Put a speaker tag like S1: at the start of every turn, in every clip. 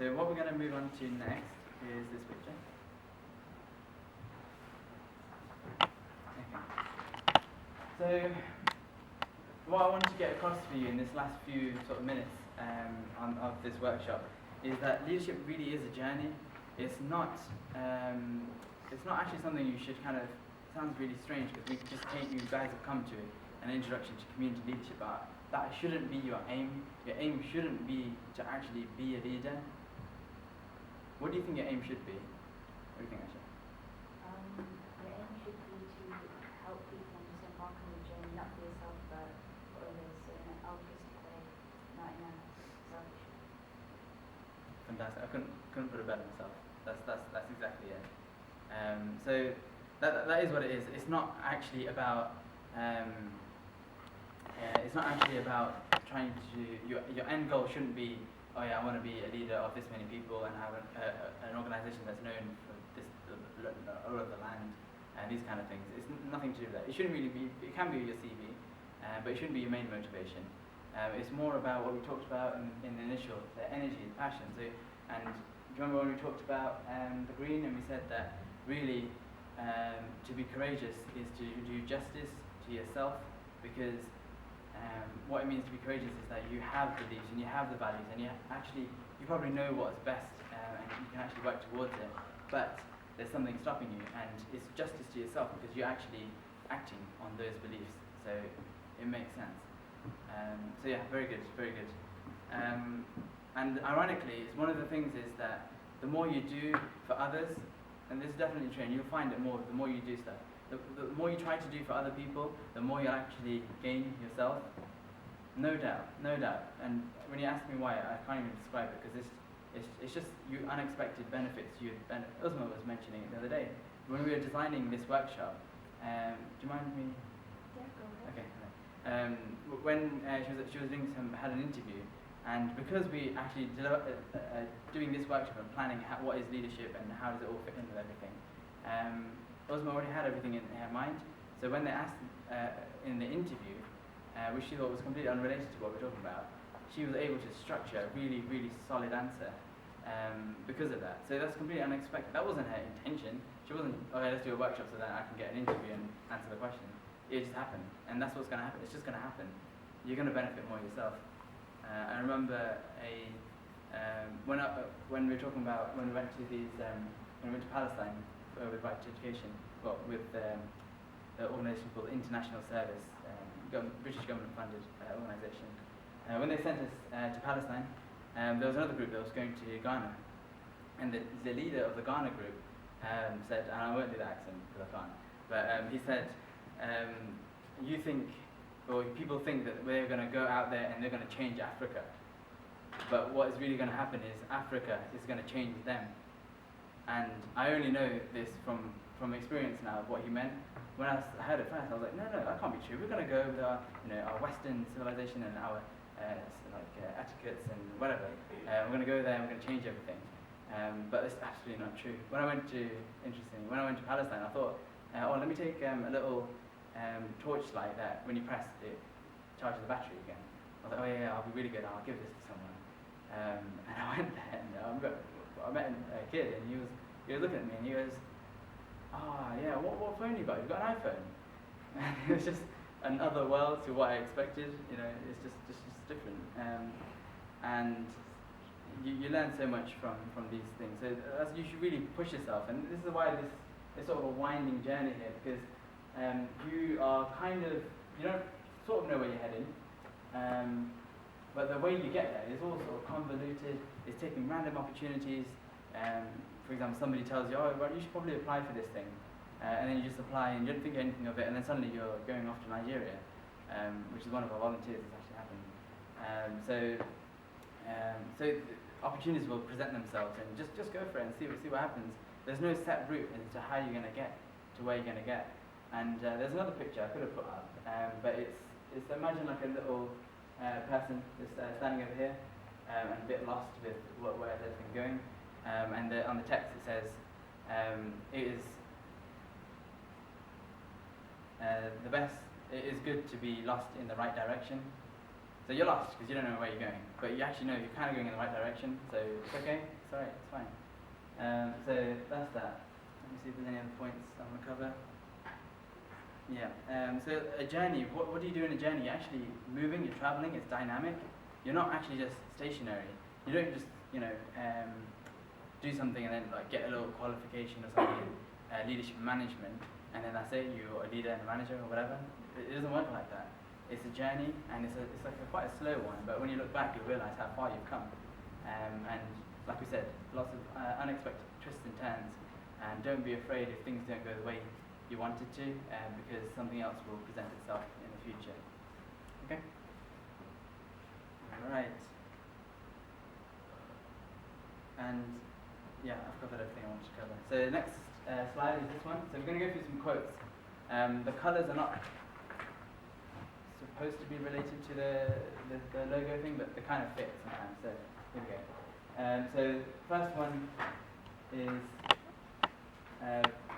S1: So what we're going to move on to next is this picture. Okay. So what I want to get across for you in this last few sort of minutes of this workshop is that leadership really is a journey. It's not actually something you should kind of, sounds really strange because you guys have come to an introduction to community leadership, but that shouldn't be your aim. Your aim shouldn't be to actually be a leader. What do you think your aim should be? What do you think, Aisha?
S2: Your aim should be to help people and just embark on the journey, not for yourself, but for others, so in an altruistic way, not in a selfish way.
S1: Fantastic. I couldn't put it better myself. That's exactly it. So that is what it is. It's not actually about trying to. Your end goal shouldn't be, oh yeah, I want to be a leader of this many people and have an organisation that's known for this all over the land and these kind of things. It's nothing to do with that. It shouldn't really be. It can be your CV, but it shouldn't be your main motivation. It's more about what we talked about in the initial, the energy, the passion. So, and do you remember when we talked about the green and we said that really to be courageous is to do justice to yourself, because what it means to be courageous is that you have beliefs and you have the values and you probably know what's best and you can actually work towards it, but there's something stopping you, and it's justice to yourself because you're actually acting on those beliefs, so it makes sense. So yeah, very good, very good. And ironically, it's one of the things is that the more you do for others, and this is definitely true, and you'll find it more the more you do stuff. The more you try to do for other people, the more you'll actually gain yourself. No doubt, no doubt. And when you ask me why, I can't even describe it because it's just you unexpected benefits. Uzma was mentioning it the other day when we were designing this workshop. Do you mind me?
S2: Yeah, go ahead.
S1: Okay. When she was had an interview, and because we actually doing this workshop and planning what is leadership and how does it all fit in with everything, Uzma already had everything in her mind. So when they asked in the interview, which she thought was completely unrelated to what we're talking about, she was able to structure a really, really solid answer because of that. So that's completely unexpected. That wasn't her intention. She wasn't, okay, let's do a workshop so that I can get an interview and answer the question. It just happened, and that's what's going to happen. It's just going to happen. You're going to benefit more yourself. I remember when we were talking about when we went to when we went to Palestine with Right to Education, with the organisation called International Service, British government funded organisation. When they sent us to Palestine, there was another group that was going to Ghana, and the leader of the Ghana group said, and I won't do the accent because I can't, but he said, you think, or people think that we're going to go out there and they're going to change Africa, but what is really going to happen is Africa is going to change them. And I only know this from experience now of what he meant. When I heard it first, I was like, no, that can't be true. We're going to go with our Western civilization and our etiquettes and whatever. We're going to go there and we're going to change everything. But it's absolutely not true. When I went to Palestine, I thought, let me take a little torchlight that when you press it charges the battery again. I was like, oh yeah, I'll be really good. I'll give this to someone. And I went there and I met a kid and he was looking at me and he goes, yeah, what phone you got? You've got an iPhone. And it was just another world to what I expected. It's just different. And you learn so much from these things. So you should really push yourself. And this is why it's sort of a winding journey here, because you are you don't sort of know where you're heading. But the way you get there is all sort of convoluted. It's taking random opportunities. For example, somebody tells you, well, you should probably apply for this thing. And then you just apply and you don't think anything of it, and then suddenly you're going off to Nigeria, which is one of our volunteers that's actually happened. So opportunities will present themselves, and just go for it and see what happens. There's no set route as to how you're going to get to where you're going to get. And there's another picture I could have put up, but it's imagine like a little person just standing over here and a bit lost with where everything's going. And on the text it says, it is good to be lost in the right direction. So you're lost because you don't know where you're going, but you actually know you're kind of going in the right direction, so it's okay. It's alright, it's fine. So that's that. Let me see if there's any other points I want to cover. Yeah. So a journey. What do you do in a journey? You're actually moving. You're traveling. It's dynamic. You're not actually just stationary. You don't just do something and then like get a little qualification or something in leadership and management, and then that's it. You're a leader and a manager or whatever. It doesn't work like that. It's a journey, and it's like quite a slow one. But when you look back, you'll realise how far you've come. And like we said, lots of unexpected twists and turns. And don't be afraid if things don't go the way you wanted to, because something else will present itself in the future. Okay? Alright. And yeah, I've covered everything I wanted to cover. So the next slide is this one. So we're going to go through some quotes. The colours are not supposed to be related to the logo thing, but they kind of fit sometimes. So here we go. So the first one is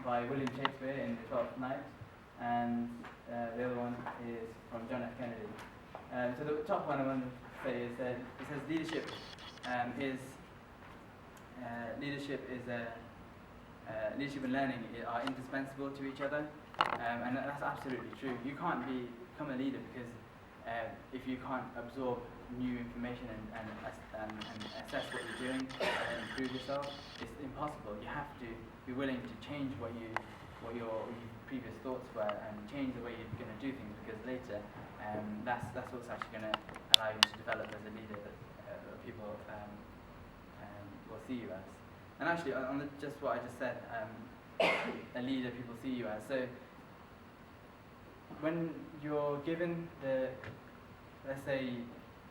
S1: by William Shakespeare in The Twelfth Night, and the other one is from John F. Kennedy. So the top one I want to say is it says leadership and learning are indispensable to each other, and that's absolutely true. You can't become a leader because if you can't absorb new information and assess what you're doing and improve yourself, it's impossible. You have to be willing to change what your previous thoughts were and change the way you're going to do things, because later that's what's actually going to allow you to develop as a leader that people will see you as. And actually, on just what I just said, a leader people see you as. So when you're given let's say,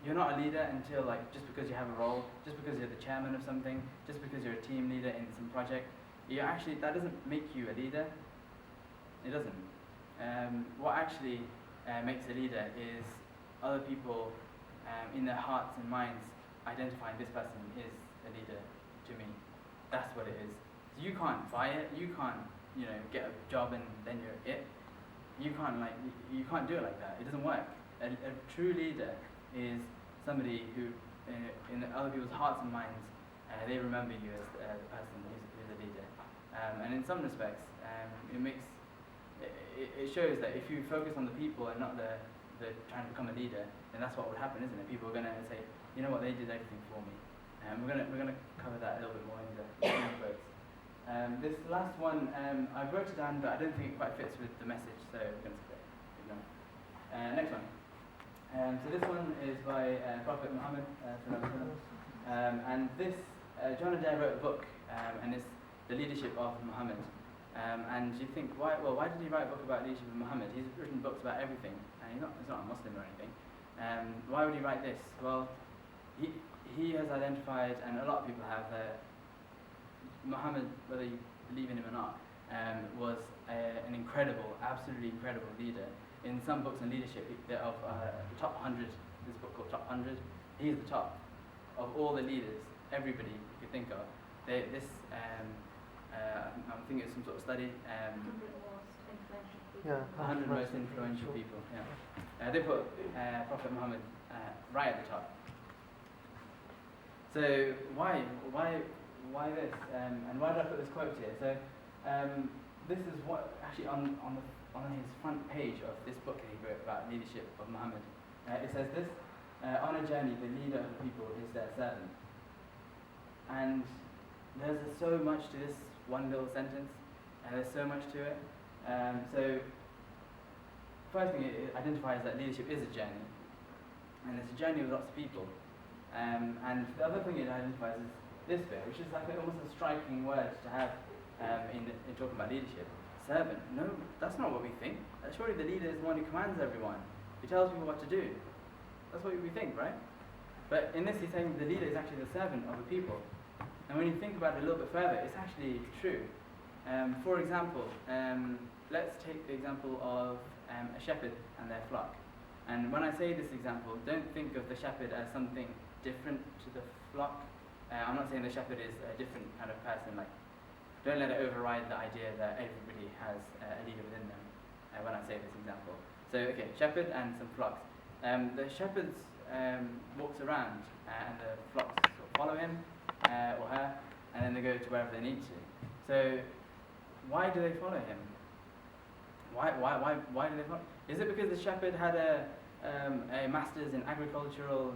S1: you're not a leader until just because you have a role, just because you're the chairman of something, just because you're a team leader in some project, that doesn't make you a leader. It doesn't. What actually makes a leader is other people in their hearts and minds identifying this person is a leader to me. That's what it is. So you can't buy it. You can't, get a job and then you're it. You can't do it like that. It doesn't work. A true leader is somebody who, in other people's hearts and minds, they remember you as the person who's a leader. And in some respects, it shows that if you focus on the people and not the trying to become a leader, then that's what would happen, isn't it? People are going to say, you know what, they did everything for me. We're gonna cover that a little bit more in the quotes. This last one, I wrote it down, but I don't think it quite fits with the message, so we're going to skip it. Next one. So this one is by Prophet Muhammad, and this John Adair wrote a book, and it's the leadership of Muhammad. And you think, why did he write a book about leadership of Muhammad? He's written books about everything, and he's not a Muslim or anything. Why would he write this? Well, he has identified, and a lot of people have, Muhammad, whether you believe in him or not, was an incredible, absolutely incredible leader. In some books on leadership, of the top 100, this book called Top 100, he's the top of all the leaders, everybody you could think of. I'm thinking it's some sort of study. 100 most influential people. Yeah. They put Prophet Muhammad right at the top. So why this? And why did I put this quote here? So this is what actually on his front page of this book that he wrote about leadership of Muhammad. It says this: on a journey, the leader of the people is their servant. And there's so much to this one little sentence, and there's so much to it. So first thing it identifies that leadership is a journey, and it's a journey with lots of people. And the other thing it identifies is this bit, which is like almost a striking word to have in talking about leadership. Servant. No, that's not what we think. Surely the leader is the one who commands everyone, who tells people what to do. That's what we think, right? But in this he's saying the leader is actually the servant of the people. And when you think about it a little bit further, it's actually true. For example, let's take the example of a shepherd and their flock. And when I say this example, don't think of the shepherd as something different to the flock. I'm not saying the shepherd is a different kind of person. Don't let it override the idea that everybody has a leader within them when I say this example. So, okay, shepherd and some flocks. The shepherd walks around and the flocks sort of follow him. or her, and then they go to wherever they need to. So why do they follow him? Why do they follow? Is it because the shepherd had a master's in agricultural,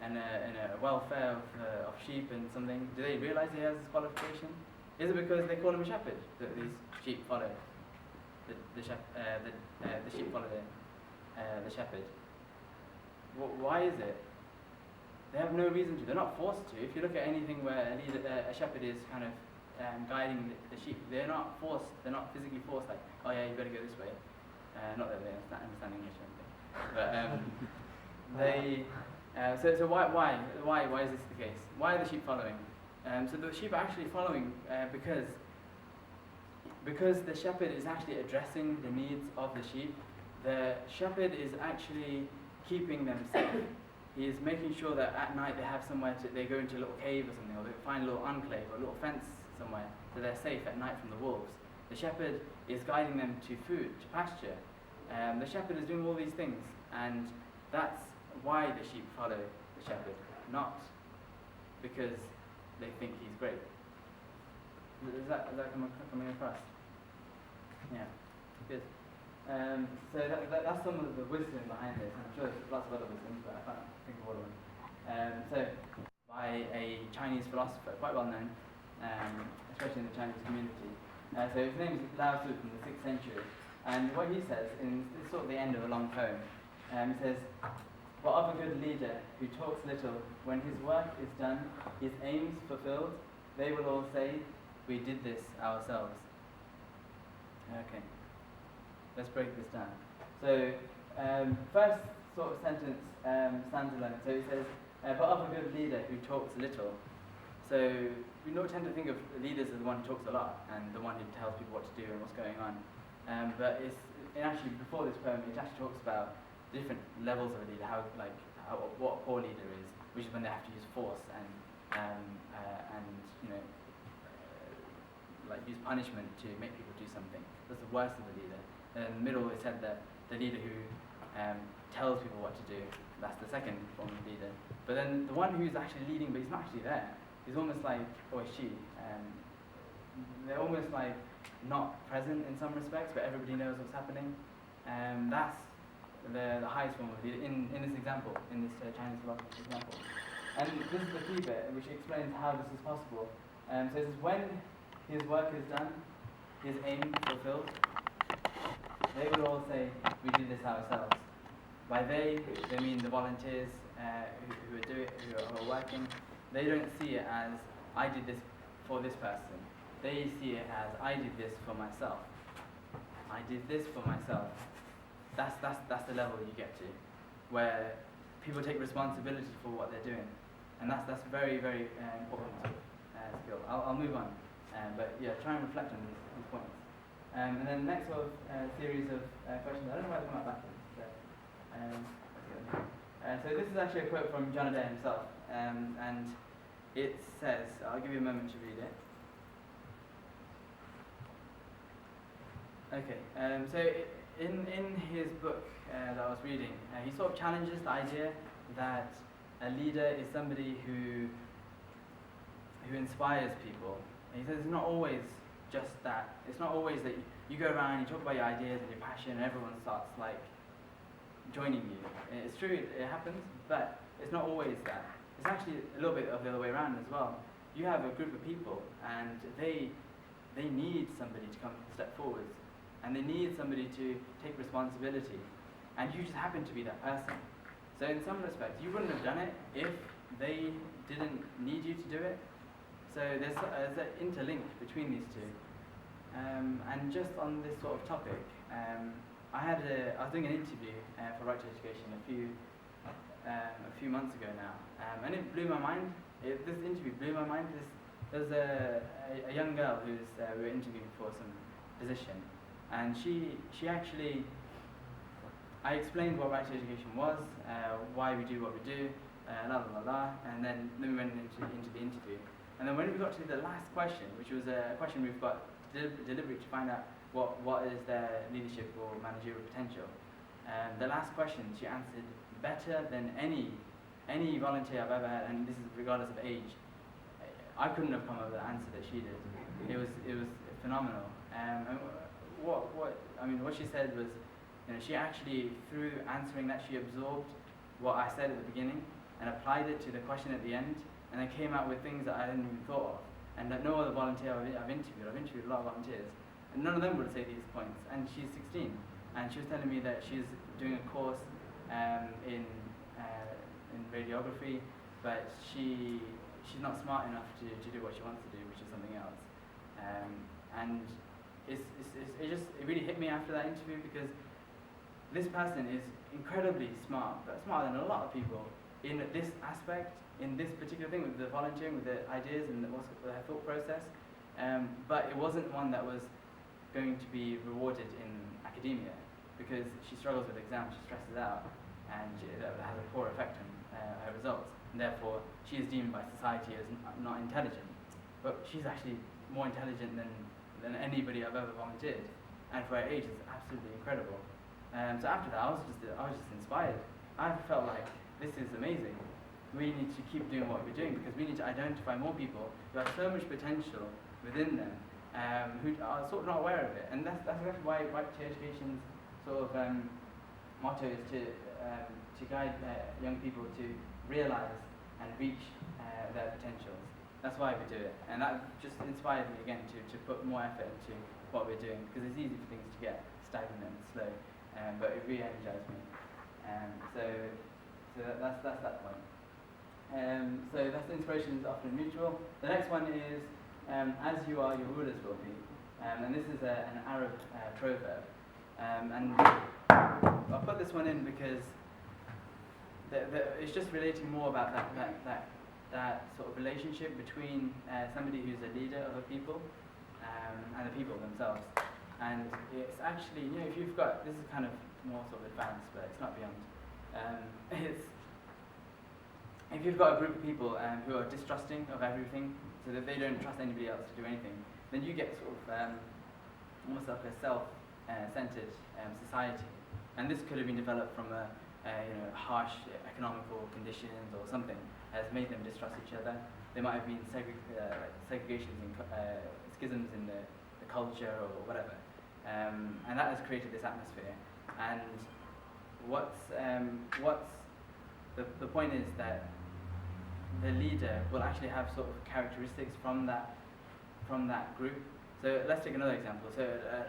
S1: and a welfare of sheep and something? Do they realize he has this qualification? Is it because they call him a shepherd that these sheep follow? The sheep follow the shepherd. Why is it? They have no reason to. They're not forced to. If you look at anything where a shepherd is kind of guiding the sheep, they're not forced. They're not physically forced. Like, oh yeah, you better go this way. Not that they understand English or anything, but they. So why is this the case? Why are the sheep following? So the sheep are actually following because the shepherd is actually addressing the needs of the sheep. The shepherd is actually keeping them safe. He is making sure that at night they have somewhere they go into a little cave or something, or they find a little enclave or a little fence somewhere, so they're safe at night from the wolves. The shepherd is guiding them to food, to pasture. The shepherd is doing all these things, and that's why the sheep follow the shepherd, not because they think he's great. Is that coming across? Yeah, good. So that's some of the wisdom behind this. I'm sure there's lots of other wisdoms, but I can't think of all of them. So by a Chinese philosopher, quite well known, especially in the Chinese community. So his name is Lao Tzu from the 6th century. And what he says, this is sort of the end of a long poem, he says, "But of a good leader who talks little, when his work is done, his aims fulfilled, they will all say, we did this ourselves." Okay, let's break this down. So, first sort of sentence stands alone. So he says, "But of a good leader who talks little." So we don't tend to think of leaders as the one who talks a lot and the one who tells people what to do and what's going on. But actually before this poem, it actually talks about different levels of a leader, what a poor leader is, which is when they have to use force and use punishment to make people do something. That's the worst of the leader. And in the middle, it said that the leader who tells people what to do, that's the second form of leader. But then the one who's actually leading, but he's not actually there, is almost like, or she, they're almost like not present in some respects, but everybody knows what's happening. That's the highest form of leader in this example, in this Chinese philosophy example. And this is the key bit, which explains how this is possible. So it says, when his work is done, his aim fulfilled, they will all say, we did this ourselves. By they mean the volunteers who are working. They don't see it as, I did this for this person. They see it as, I did this for myself. I did this for myself. That's the level you get to, where people take responsibility for what they're doing. And that's very, very important skill. I'll move on. But yeah, try and reflect on these points. And then the next sort of series of questions, I don't know why they come out backwards. So this is actually a quote from John Adair himself. And it says, I'll give you a moment to read it. Okay, so in his book that I was reading, he sort of challenges the idea that a leader is somebody who inspires people. And he says it's not always just that. It's not always that you go around, you talk about your ideas and your passion, and everyone starts like joining you. It's true, it happens, but it's not always that. It's actually a little bit of the other way around as well. You have a group of people, and they need somebody to come step forwards, and they need somebody to take responsibility, and you just happen to be that person. So in some respects, you wouldn't have done it if they didn't need you to do it. So there's an interlink between these two. And just on this sort of topic, I was doing an interview for Right to Education a few months ago now, and it blew my mind. This interview blew my mind. There's a young girl we were interviewing for some position, and she actually, I explained what Right to Education was, why we do what we do, and then we went into the interview. And then when we got to the last question, which was a question we've got deliberately to find out what is their leadership or managerial potential, the last question she answered better than any volunteer I've ever had, and this is regardless of age. I couldn't have come up with the answer that she did. It was phenomenal. And what she said was, she actually, through answering that, she absorbed what I said at the beginning and applied it to the question at the end, and then came out with things that I hadn't even thought of, and that no other volunteer I've interviewed a lot of volunteers, and none of them would say these points. And she's 16, and she was telling me that she's doing a course in radiography, but she's not smart enough to do what she wants to do, which is something else. And it really hit me after that interview, because this person is incredibly smart, but smarter than a lot of people in this aspect, in this particular thing with the volunteering, with the ideas and her thought process. But it wasn't one that was going to be rewarded in academia, because she struggles with exams, she stresses out, and that has a poor effect on her results. And therefore, she is deemed by society as not intelligent. But she's actually more intelligent than anybody I've ever volunteered, and for her age, it's absolutely incredible. So after that, I was just inspired. I felt like, this is amazing. We need to keep doing what we're doing, because we need to identify more people who have so much potential within them, who are sort of not aware of it. And that's exactly why Right to Education's sort of motto is to guide young people to realise and reach their potentials. That's why we do it, and that just inspired me again to put more effort into what we're doing, because it's easy for things to get stagnant and slow, but it really energized me. So that's that point. So that's inspiration is often mutual. The next one is, as you are, your rulers will be. And this is an Arab proverb. And I'll put this one in because it's just relating more about that sort of relationship between somebody who's a leader of a people and the people themselves. And it's actually, if you've got, this is kind of more sort of advanced, but it's not beyond. If you've got a group of people who are distrusting of everything, so that they don't trust anybody else to do anything, then you get sort of almost like a self-centered society. And this could have been developed from harsh economical conditions or something has made them distrust each other. There might have been segregations and schisms in the culture or whatever. And that has created this atmosphere. And the point is that the leader will actually have sort of characteristics from that group. So let's take another example. So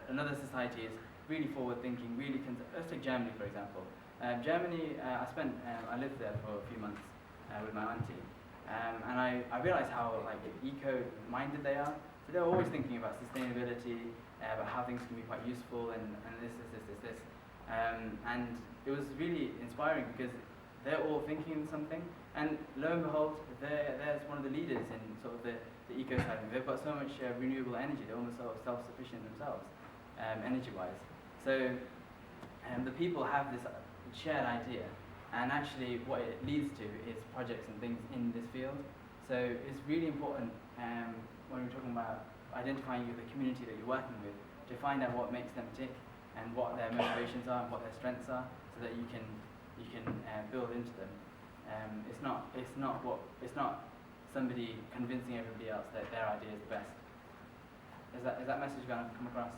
S1: another society is really forward-thinking, let's take Germany, for example. Germany, I lived there for a few months with my auntie, and I realized how eco-minded they are. So they're always thinking about sustainability, about how things can be quite useful, and this. And it was really inspiring because they're all thinking something, and lo and behold, there's one of the leaders in sort of the eco side. They've got so much renewable energy, they're almost sort of self-sufficient themselves, energy-wise. So the people have this shared idea, and actually what it leads to is projects and things in this field. So it's really important when we're talking about identifying the community that you're working with, to find out what makes them tick and what their motivations are and what their strengths are, so that you can build into them. It's not somebody convincing everybody else that their idea is the best. Is that message going to come across?